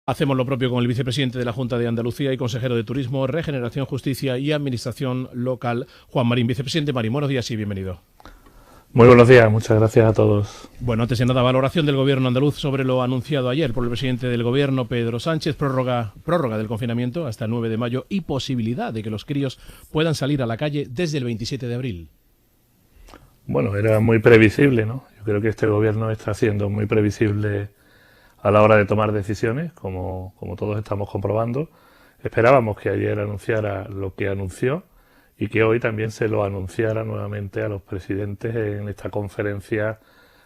Hacemos lo propio con el vicepresidente de la Junta de Andalucía y consejero de Turismo, Regeneración, Justicia y Administración Local, Juan Marín. Vicepresidente Marín, buenos días y bienvenido. Muy buenos días, muchas gracias a todos. Bueno, antes de nada, valoración del Gobierno andaluz sobre lo anunciado ayer por el presidente del Gobierno, Pedro Sánchez, prórroga del confinamiento hasta el 9 de mayo y posibilidad de que los críos puedan salir a la calle desde el 27 de abril. Bueno, era muy previsible, ¿no? Yo creo que este Gobierno está siendo muy previsible a la hora de tomar decisiones, como todos estamos comprobando. Esperábamos que ayer anunciara lo que anunció y que hoy también se lo anunciara nuevamente a los presidentes en esta conferencia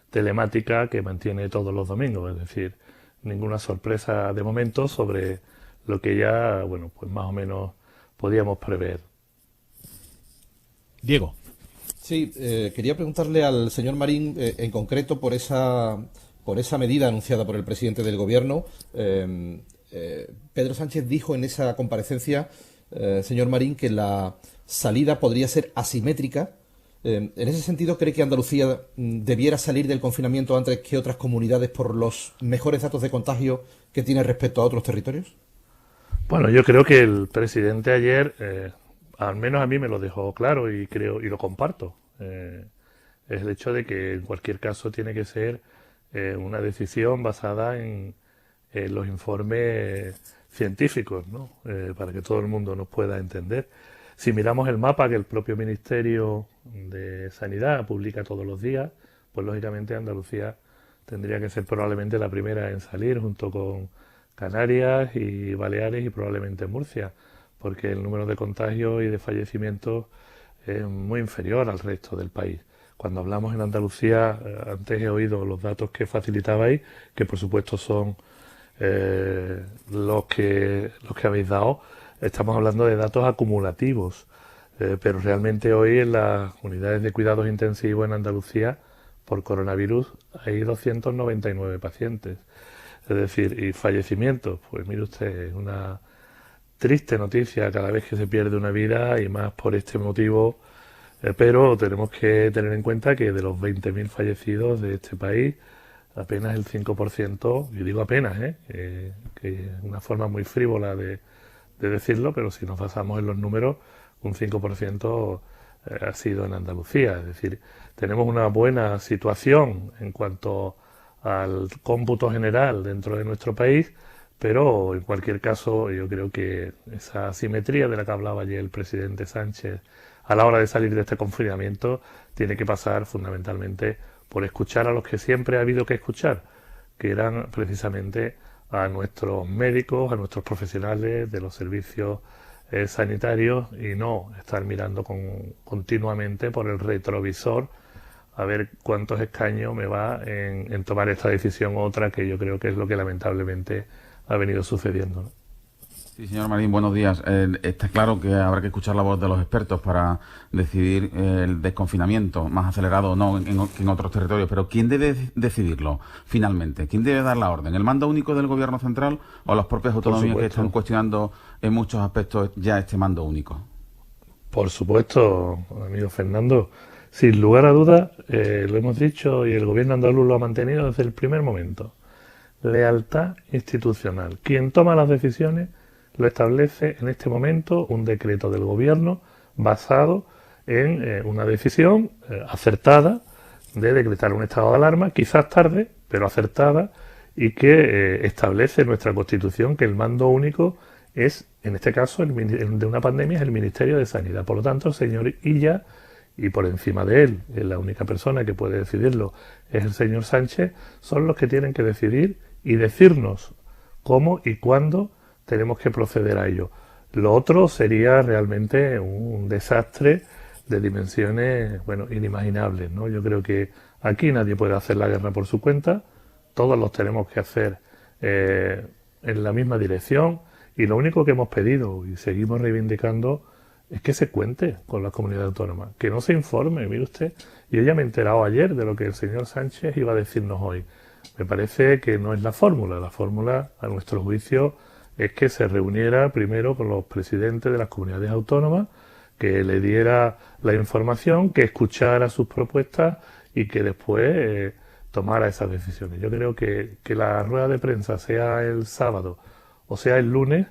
telemática que mantiene todos los domingos. Es decir, ninguna sorpresa de momento sobre lo que ya, bueno, pues más o menos podíamos prever. Diego. Sí, quería preguntarle al señor Marín en concreto por esa medida anunciada por el presidente del Gobierno. Pedro Sánchez dijo en esa comparecencia, señor Marín, que la salida podría ser asimétrica. En ese sentido, ¿cree que Andalucía debiera salir del confinamiento antes que otras comunidades por los mejores datos de contagio que tiene respecto a otros territorios? Bueno, yo creo que el presidente ayer, al menos a mí me lo dejó claro y creo y lo comparto. Es el hecho de que en cualquier caso tiene que ser una decisión basada en los informes científicos, ¿no? Para que todo el mundo nos pueda entender. Si miramos el mapa que el propio Ministerio de Sanidad publica todos los días, pues lógicamente Andalucía tendría que ser probablemente la primera en salir, junto con Canarias y Baleares y probablemente Murcia, porque el número de contagios y de fallecimientos es muy inferior al resto del país. Cuando hablamos en Andalucía, antes he oído los datos que facilitabais, que por supuesto son los que habéis dado. Estamos hablando de datos acumulativos, pero realmente hoy en las unidades de cuidados intensivos en Andalucía por coronavirus hay 299 pacientes. Es decir, y fallecimientos, pues mire usted, es una triste noticia cada vez que se pierde una vida y más por este motivo, pero tenemos que tener en cuenta que de los 20.000 fallecidos de este país, apenas el 5%, yo digo apenas, que es una forma muy frívola de decirlo, pero si nos basamos en los números, un 5% ha sido en Andalucía. Es decir, tenemos una buena situación en cuanto al cómputo general dentro de nuestro país, pero en cualquier caso yo creo que esa asimetría de la que hablaba ayer el presidente Sánchez a la hora de salir de este confinamiento tiene que pasar fundamentalmente por escuchar a los que siempre ha habido que escuchar, que eran precisamente a nuestros médicos, a nuestros profesionales de los servicios sanitarios y no estar mirando continuamente por el retrovisor a ver cuántos escaños me va en tomar esta decisión u otra, que yo creo que es lo que lamentablemente ha venido sucediendo, ¿no? Sí, señor Marín, buenos días. Está claro que habrá que escuchar la voz de los expertos para decidir el desconfinamiento más acelerado o no que en otros territorios, pero ¿quién debe decidirlo finalmente? ¿Quién debe dar la orden? ¿El mando único del Gobierno central o las propias autonomías que están cuestionando en muchos aspectos ya este mando único? Por supuesto, amigo Fernando, sin lugar a dudas, lo hemos dicho y el Gobierno andaluz lo ha mantenido desde el primer momento. Lealtad institucional. Quien toma las decisiones lo establece en este momento un decreto del Gobierno basado en una decisión acertada de decretar un estado de alarma, quizás tarde, pero acertada, y que establece nuestra Constitución que el mando único es, en este caso, de una pandemia, es el Ministerio de Sanidad. Por lo tanto, el señor Illa, y por encima de él, es la única persona que puede decidirlo, es el señor Sánchez, son los que tienen que decidir y decirnos cómo y cuándo tenemos que proceder a ello. Lo otro sería realmente un desastre de dimensiones, bueno, inimaginables, ¿no? Yo creo que aquí nadie puede hacer la guerra por su cuenta, todos los tenemos que hacer en la misma dirección, y lo único que hemos pedido y seguimos reivindicando es que se cuente con las comunidades autónomas, que no se informe, mire usted, y yo ya me he enterado ayer de lo que el señor Sánchez iba a decirnos hoy. Me parece que no es la fórmula, a nuestro juicio, es que se reuniera primero con los presidentes de las comunidades autónomas, que le diera la información, que escuchara sus propuestas y que después tomara esas decisiones. Yo creo que la rueda de prensa sea el sábado o sea el lunes,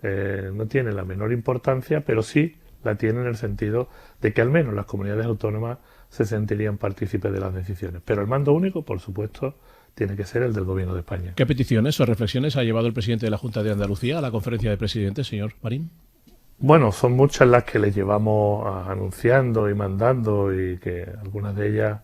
no tiene la menor importancia, pero sí la tiene en el sentido de que al menos las comunidades autónomas se sentirían partícipes de las decisiones. Pero el mando único, por supuesto, tiene que ser el del Gobierno de España. ¿Qué peticiones o reflexiones ha llevado el presidente de la Junta de Andalucía a la conferencia de presidentes, señor Marín? Bueno, son muchas las que les llevamos anunciando y mandando, y que algunas de ellas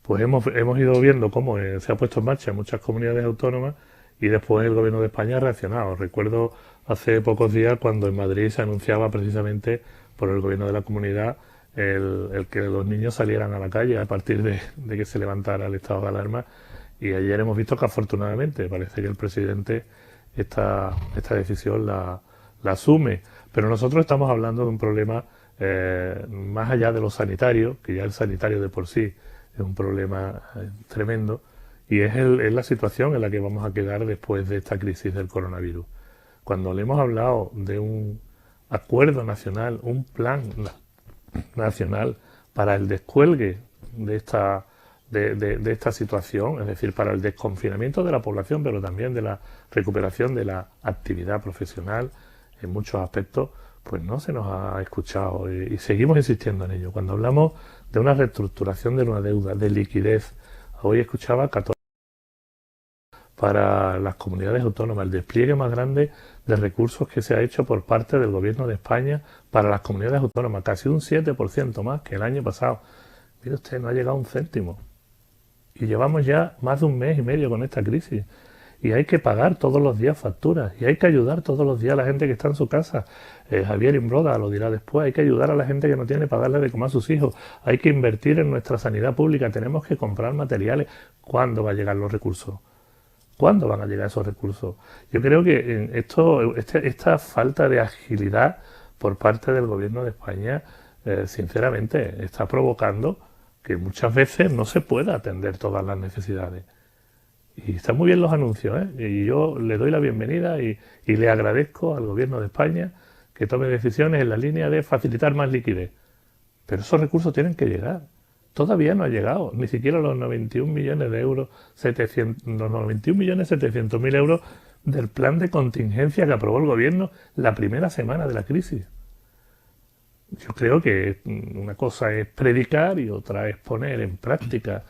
pues hemos ido viendo cómo se ha puesto en marcha en muchas comunidades autónomas, y después el Gobierno de España ha reaccionado. Recuerdo hace pocos días cuando en Madrid se anunciaba precisamente por el Gobierno de la comunidad el que los niños salieran a la calle a partir de que se levantara el estado de alarma, y ayer hemos visto que afortunadamente parece que el presidente esta decisión la asume. Pero nosotros estamos hablando de un problema más allá de lo sanitario, que ya el sanitario de por sí es un problema tremendo, y es la situación en la que vamos a quedar después de esta crisis del coronavirus. Cuando le hemos hablado de un acuerdo nacional, un plan nacional para el descuelgue de esta situación, es decir, para el desconfinamiento de la población, pero también de la recuperación de la actividad profesional en muchos aspectos, pues no se nos ha escuchado, y seguimos insistiendo en ello. Cuando hablamos de una reestructuración de una deuda, de liquidez, hoy escuchaba 14 para las comunidades autónomas, el despliegue más grande de recursos que se ha hecho por parte del Gobierno de España para las comunidades autónomas, casi un 7% más que el año pasado. Mire usted, no ha llegado un céntimo. Y llevamos ya más de un mes y medio con esta crisis. Y hay que pagar todos los días facturas, y hay que ayudar todos los días a la gente que está en su casa. Javier Imbroda lo dirá después, hay que ayudar a la gente que no tiene para darle de comer a sus hijos, hay que invertir en nuestra sanidad pública, tenemos que comprar materiales. ¿Cuándo van a llegar los recursos? ¿Cuándo van a llegar esos recursos? Yo creo que esta falta de agilidad por parte del Gobierno de España, sinceramente, está provocando que muchas veces no se pueda atender todas las necesidades. Y están muy bien los anuncios, y yo le doy la bienvenida y le agradezco al Gobierno de España que tome decisiones en la línea de facilitar más liquidez. Pero esos recursos tienen que llegar. Todavía no ha llegado, ni siquiera los 91 millones de euros, los 91 millones 700 mil euros del plan de contingencia que aprobó el Gobierno la primera semana de la crisis. Yo creo que una cosa es predicar y otra es poner en práctica.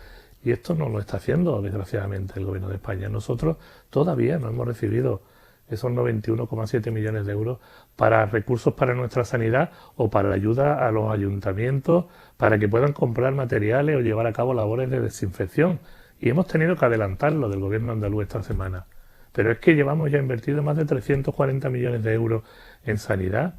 Y esto no lo está haciendo, desgraciadamente, el Gobierno de España. Nosotros todavía no hemos recibido esos 91,7 millones de euros para recursos para nuestra sanidad o para ayuda a los ayuntamientos para que puedan comprar materiales o llevar a cabo labores de desinfección. Y hemos tenido que adelantarlo del Gobierno andaluz esta semana. Pero es que llevamos ya invertido más de 340 millones de euros en sanidad.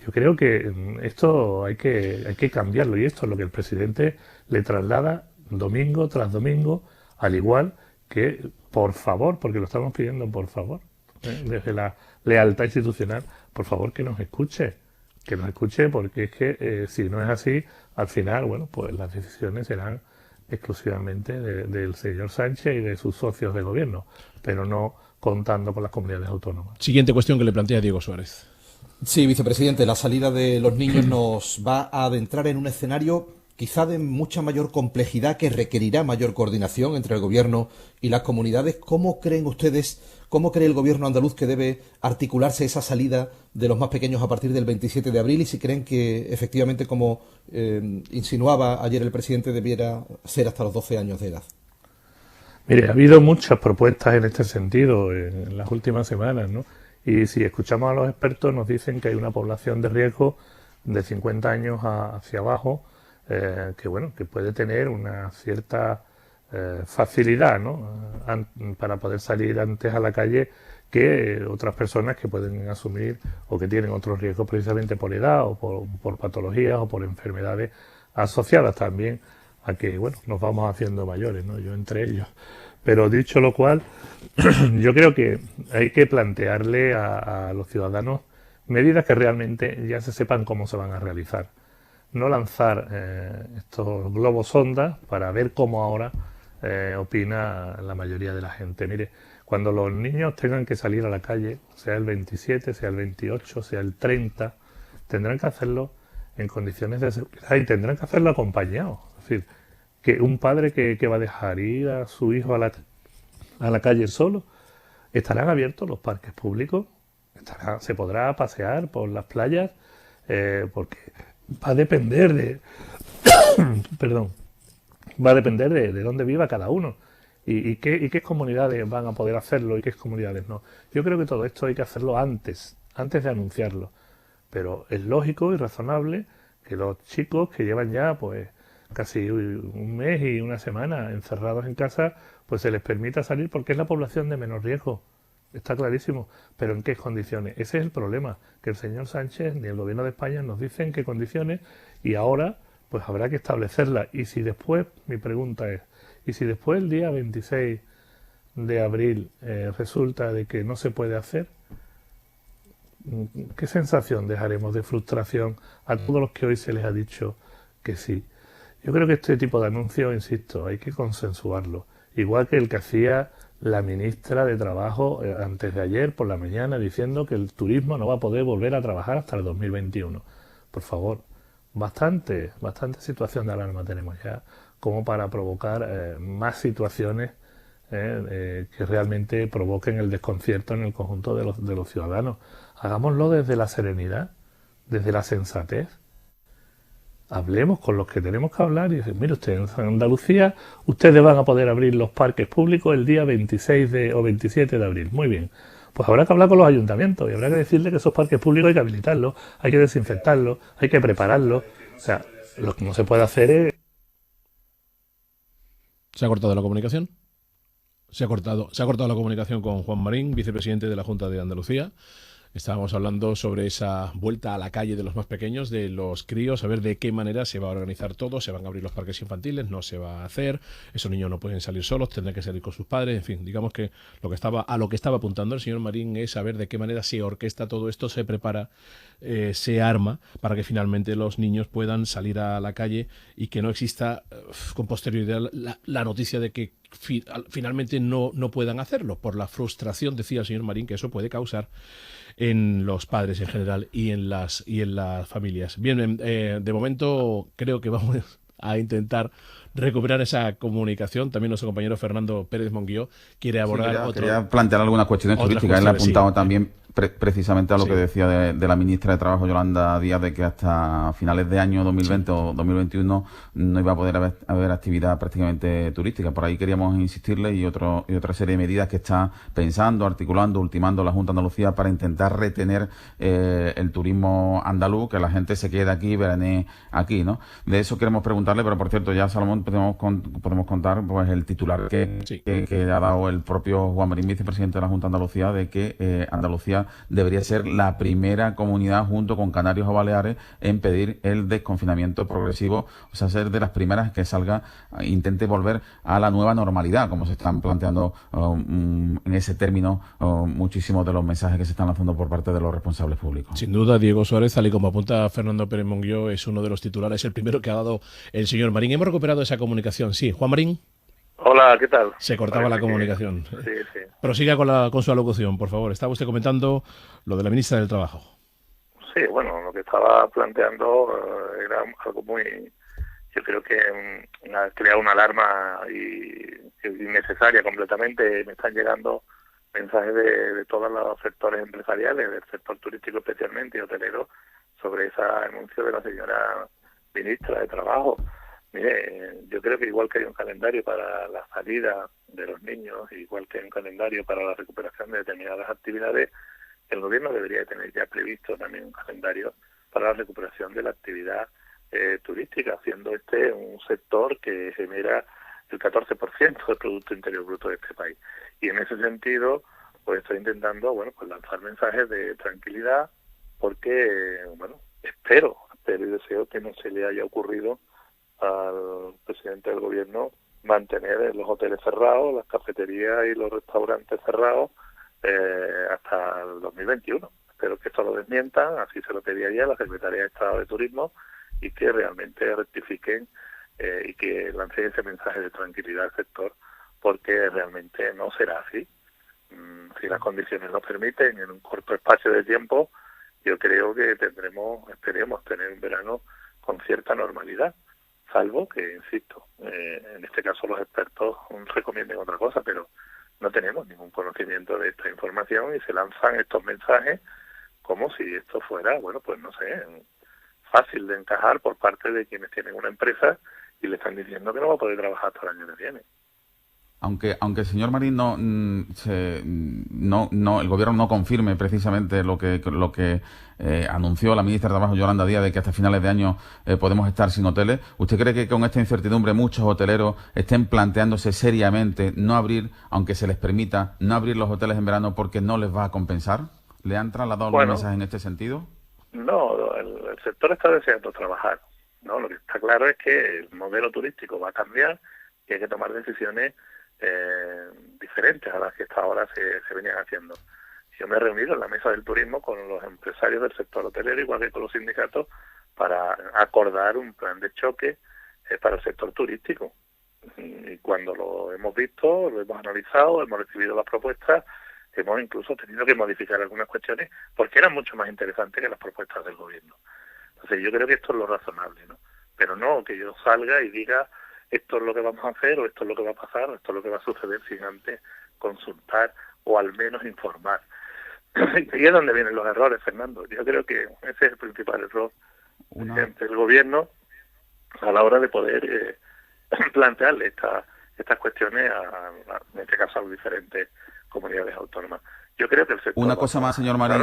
Yo creo que esto hay que cambiarlo, y esto es lo que el presidente le traslada domingo tras domingo, al igual que, por favor, porque lo estamos pidiendo, por favor, desde la lealtad institucional, por favor, que nos escuche, porque es que si no es así, al final, bueno, pues las decisiones serán exclusivamente del señor Sánchez y de sus socios de gobierno, pero no contando con las comunidades autónomas. Siguiente cuestión que le plantea Diego Suárez. Sí, vicepresidente, la salida de los niños nos va a adentrar en un escenario quizá de mucha mayor complejidad, que requerirá mayor coordinación entre el Gobierno y las comunidades. ¿Cómo creen ustedes, cómo cree el Gobierno andaluz que debe articularse esa salida de los más pequeños a partir del 27 de abril? Y si creen que efectivamente, como insinuaba ayer el presidente, debiera ser hasta los 12 años de edad. Mire, ha habido muchas propuestas en este sentido en las últimas semanas, ¿no? Y si escuchamos a los expertos, nos dicen que hay una población de riesgo de 50 años hacia abajo, que puede tener una cierta facilidad, ¿no? Para poder salir antes a la calle que otras personas que pueden asumir o que tienen otros riesgos precisamente por edad o por patologías o por enfermedades asociadas también a que, bueno, nos vamos haciendo mayores, ¿no? Yo entre ellos. Pero dicho lo cual, yo creo que hay que plantearle a los ciudadanos medidas que realmente ya se sepan cómo se van a realizar. No lanzar estos globos sonda para ver cómo ahora opina la mayoría de la gente. Mire, cuando los niños tengan que salir a la calle, sea el 27, sea el 28, sea el 30, tendrán que hacerlo en condiciones de seguridad y tendrán que hacerlo acompañados. Es decir, que un padre que va a dejar ir a su hijo a la calle solo, ¿Estarán abiertos los parques públicos? ¿Se podrá pasear por las playas? Porque va a depender de... perdón. Va a depender de dónde viva cada uno. Y qué comunidades van a poder hacerlo y qué comunidades no. Yo creo que todo esto hay que hacerlo antes de anunciarlo. Pero es lógico y razonable que los chicos que llevan ya pues casi un mes y una semana encerrados en casa, pues se les permita salir porque es la población de menor riesgo. Está clarísimo. Pero ¿en qué condiciones? Ese es el problema, que el señor Sánchez ni el gobierno de España nos dicen qué condiciones y ahora pues habrá que establecerlas. Y si después, mi pregunta es, ¿y si después el día 26 de abril resulta de que no se puede hacer? ¿Qué sensación dejaremos de frustración a todos los que hoy se les ha dicho que sí? Yo creo que este tipo de anuncios, insisto, hay que consensuarlo. Igual que el que hacía la ministra de Trabajo antes de ayer por la mañana diciendo que el turismo no va a poder volver a trabajar hasta el 2021. Por favor, bastante situación de alarma tenemos ya como para provocar más situaciones que realmente provoquen el desconcierto en el conjunto de los ciudadanos. Hagámoslo desde la serenidad, desde la sensatez. Hablemos con los que tenemos que hablar y decir, mire usted, en Andalucía ustedes van a poder abrir los parques públicos el día 26 o 27 de abril. Muy bien. Pues habrá que hablar con los ayuntamientos y habrá que decirle que esos parques públicos hay que habilitarlos, hay que desinfectarlos, hay que prepararlos. O sea, lo que no se puede hacer es... ¿Se ha cortado la comunicación? Se ha cortado la comunicación con Juan Marín, vicepresidente de la Junta de Andalucía. Estábamos hablando sobre esa vuelta a la calle de los más pequeños, de los críos, a ver de qué manera se va a organizar todo, se van a abrir los parques infantiles, no se va a hacer, esos niños no pueden salir solos, tendrán que salir con sus padres, en fin, digamos que lo que estaba apuntando el señor Marín es saber de qué manera se orquesta todo esto, se prepara, se arma para que finalmente los niños puedan salir a la calle y que no exista con posterioridad la noticia de que finalmente no puedan hacerlo, por la frustración, decía el señor Marín, que eso puede causar en los padres en general y en las familias. Bien, de momento creo que vamos a intentar recuperar esa comunicación. También nuestro compañero Fernando Pérez Monguió quiere abordar quería plantear algunas cuestiones turísticas. Él ha apuntado también precisamente a lo que decía de la ministra de Trabajo, Yolanda Díaz, de que hasta finales de año 2020 o 2021 no iba a poder haber actividad prácticamente turística. Por ahí queríamos insistirle y otra serie de medidas que está pensando, articulando, ultimando la Junta de Andalucía para intentar retener el turismo andaluz, que la gente se quede aquí y veranee aquí, ¿no? De eso queremos preguntarle, pero por cierto, ya Salomón podemos contar pues el titular que ha dado el propio Juan Marín, vicepresidente de la Junta de Andalucía, de que Andalucía debería ser la primera comunidad junto con Canarias o Baleares en pedir el desconfinamiento progresivo, o sea, ser de las primeras que intente volver a la nueva normalidad, como se están planteando en ese término muchísimos de los mensajes que se están lanzando por parte de los responsables públicos. Sin duda, Diego Suárez, tal y como apunta Fernando Pérez Monguió, es uno de los titulares, el primero que ha dado el señor Marín. Hemos recuperado esa comunicación. Sí, Juan Marín. Hola, ¿qué tal? Se cortaba la comunicación. Sí. Prosiga con su alocución, por favor. Estaba usted comentando lo de la ministra del Trabajo. Sí, bueno, lo que estaba planteando era algo muy... Yo creo que ha creado una alarma innecesaria completamente. Me están llegando mensajes de todos los sectores empresariales, del sector turístico especialmente y hotelero, sobre ese anuncio de la señora ministra de Trabajo. Mire, yo creo que igual que hay un calendario para la salida de los niños, igual que hay un calendario para la recuperación de determinadas actividades, el gobierno debería tener ya previsto también un calendario para la recuperación de la actividad turística, siendo este un sector que genera el 14% del Producto Interior Bruto de este país. Y en ese sentido, pues estoy intentando, pues lanzar mensajes de tranquilidad, porque, espero y deseo que no se le haya ocurrido al presidente del gobierno mantener los hoteles cerrados, las cafeterías y los restaurantes cerrados hasta el 2021. Espero que esto lo desmientan, así se lo pedía ya la Secretaría de Estado de Turismo, y que realmente rectifiquen y que lancen ese mensaje de tranquilidad al sector, porque realmente no será así. Si las condiciones lo permiten, en un corto espacio de tiempo, yo creo que esperemos tener un verano con cierta normalidad, salvo que, insisto, en este caso los expertos recomienden otra cosa, pero no tenemos ningún conocimiento de esta información y se lanzan estos mensajes como si esto fuera, bueno, pues no sé, fácil de encajar por parte de quienes tienen una empresa y le están diciendo que no va a poder trabajar hasta el año que viene. Aunque el señor Marín el gobierno no confirme precisamente lo que anunció la ministra de Trabajo, Yolanda Díaz, de que hasta finales de año podemos estar sin hoteles, ¿usted cree que con esta incertidumbre muchos hoteleros estén planteándose seriamente no abrir, aunque se les permita, no abrir los hoteles en verano porque no les va a compensar? ¿Le han trasladado algún mensaje en este sentido? No, el sector está deseando trabajar, ¿no? Lo que está claro es que el modelo turístico va a cambiar y hay que tomar decisiones diferentes a las que hasta ahora se venían haciendo. Yo me he reunido en la mesa del turismo con los empresarios del sector hotelero, igual que con los sindicatos, para acordar un plan de choque para el sector turístico. Y cuando lo hemos visto, lo hemos analizado, hemos recibido las propuestas, hemos incluso tenido que modificar algunas cuestiones porque eran mucho más interesantes que las propuestas del gobierno. Entonces yo creo que esto es lo razonable, ¿no? Pero no que yo salga y diga esto es lo que vamos a hacer, o esto es lo que va a pasar, o esto es lo que va a suceder sin antes consultar o al menos informar. Y es donde vienen los errores, Fernando. Yo creo que ese es el principal error del gobierno a la hora de poder plantearle estas cuestiones, en este caso a las diferentes comunidades autónomas. Yo creo que el sector... Una cosa más, señor Marín,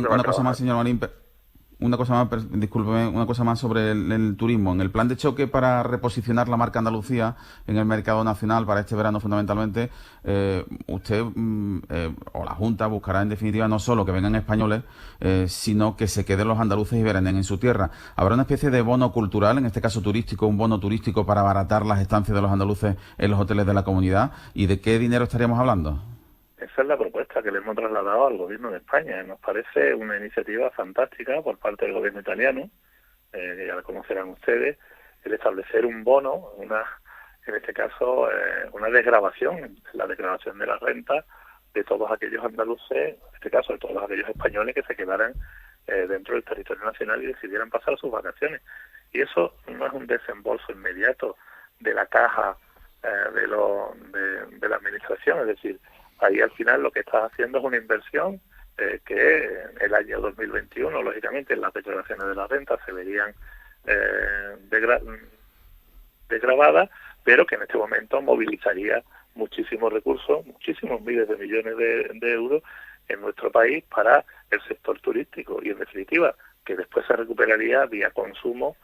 discúlpeme, una cosa más sobre el turismo. En el plan de choque para reposicionar la marca Andalucía en el mercado nacional para este verano fundamentalmente, usted o la Junta buscará en definitiva no solo que vengan españoles, sino que se queden los andaluces y veranen en su tierra. ¿Habrá una especie de bono cultural, en este caso turístico, un bono turístico para abaratar las estancias de los andaluces en los hoteles de la comunidad? ¿Y de qué dinero estaríamos hablando? Esa es la propuesta que le hemos trasladado al gobierno de España. Nos parece una iniciativa fantástica por parte del gobierno italiano, que ya la conocerán ustedes, el establecer un bono, en este caso una desgravación, la desgravación de la renta de todos aquellos andaluces, en este caso de todos aquellos españoles que se quedaran dentro del territorio nacional y decidieran pasar sus vacaciones. Y eso no es un desembolso inmediato de la caja de la administración, es decir, ahí al final lo que está haciendo es una inversión que el año 2021, lógicamente, en las declaraciones de la renta se verían desgravadas, pero que en este momento movilizaría muchísimos recursos, muchísimos miles de millones de euros en nuestro país para el sector turístico y, en definitiva, que después se recuperaría vía consumo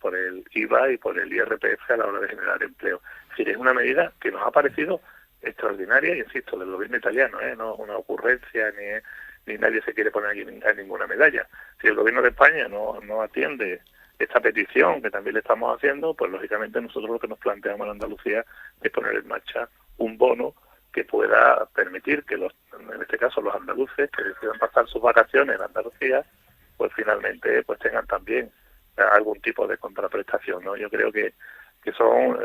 por el IVA y por el IRPF a la hora de generar empleo. Es decir, es una medida que nos ha parecido extraordinaria, insisto, del gobierno italiano, no es una ocurrencia ni nadie se quiere poner aquí ninguna medalla. Si el gobierno de España no atiende esta petición que también le estamos haciendo, pues lógicamente nosotros lo que nos planteamos en Andalucía es poner en marcha un bono que pueda permitir que en este caso los andaluces que decidan pasar sus vacaciones en Andalucía, pues finalmente pues tengan también algún tipo de contraprestación, ¿no? Yo creo que son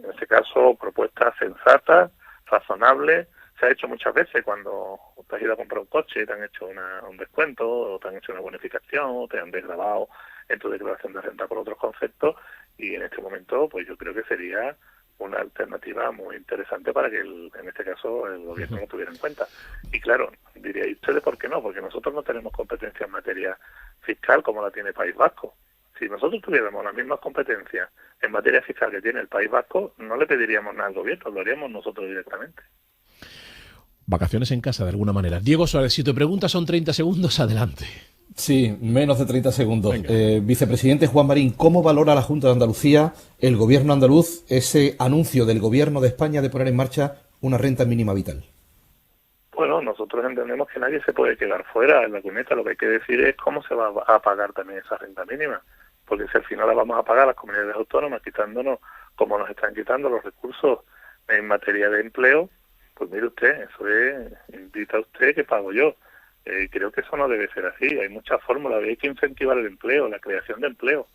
en este caso propuestas sensatas, razonables. Se ha hecho muchas veces cuando te has ido a comprar un coche y te han hecho un descuento, o te han hecho una bonificación, o te han desgravado en tu declaración de renta por otros conceptos, y en este momento pues yo creo que sería una alternativa muy interesante para que en este caso el gobierno lo tuviera en cuenta. Y claro, diríais ustedes, ¿por qué no? Porque nosotros no tenemos competencia en materia fiscal como la tiene el País Vasco. Si nosotros tuviéramos las mismas competencias en materia fiscal que tiene el País Vasco, no le pediríamos nada al gobierno, lo haríamos nosotros directamente. Vacaciones en casa, de alguna manera. Diego Suárez, si te preguntas son 30 segundos, adelante. Sí, menos de 30 segundos. Vicepresidente Juan Marín, ¿cómo valora la Junta de Andalucía, el gobierno andaluz, ese anuncio del gobierno de España de poner en marcha una renta mínima vital? Bueno, nosotros entendemos que nadie se puede quedar fuera en la cuneta. Lo que hay que decir es cómo se va a pagar también esa renta mínima. Porque si al final la vamos a pagar las comunidades autónomas quitándonos, como nos están quitando los recursos en materia de empleo, pues mire usted, eso es, invita a usted que pago yo. Creo que eso no debe ser así. Hay muchas fórmulas, hay que incentivar el empleo, la creación de empleo.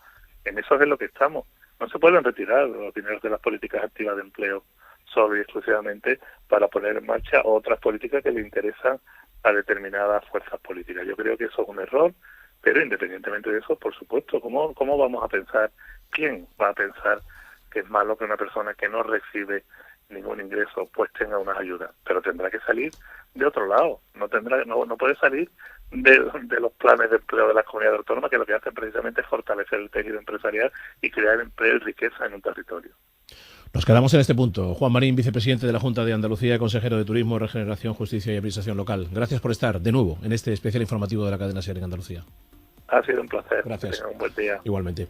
En eso es en lo que estamos. No se pueden retirar los dineros de las políticas activas de empleo solo y exclusivamente para poner en marcha otras políticas que le interesan a determinadas fuerzas políticas. Yo creo que eso es un error, pero independientemente de eso, por supuesto, ¿cómo vamos a pensar? ¿Quién va a pensar que es malo que una persona que no recibe ningún ingreso, pues tenga unas ayudas, pero tendrá que salir de otro lado, no puede salir de los planes de empleo de las comunidades autónomas, que lo que hacen precisamente es fortalecer el tejido empresarial y crear empleo y riqueza en un territorio. Nos quedamos en este punto. Juan Marín, vicepresidente de la Junta de Andalucía, consejero de Turismo, Regeneración, Justicia y Administración Local. Gracias por estar de nuevo en este especial informativo de la cadena SER en Andalucía. Ha sido un placer. Gracias. Que tengan un buen día. Igualmente.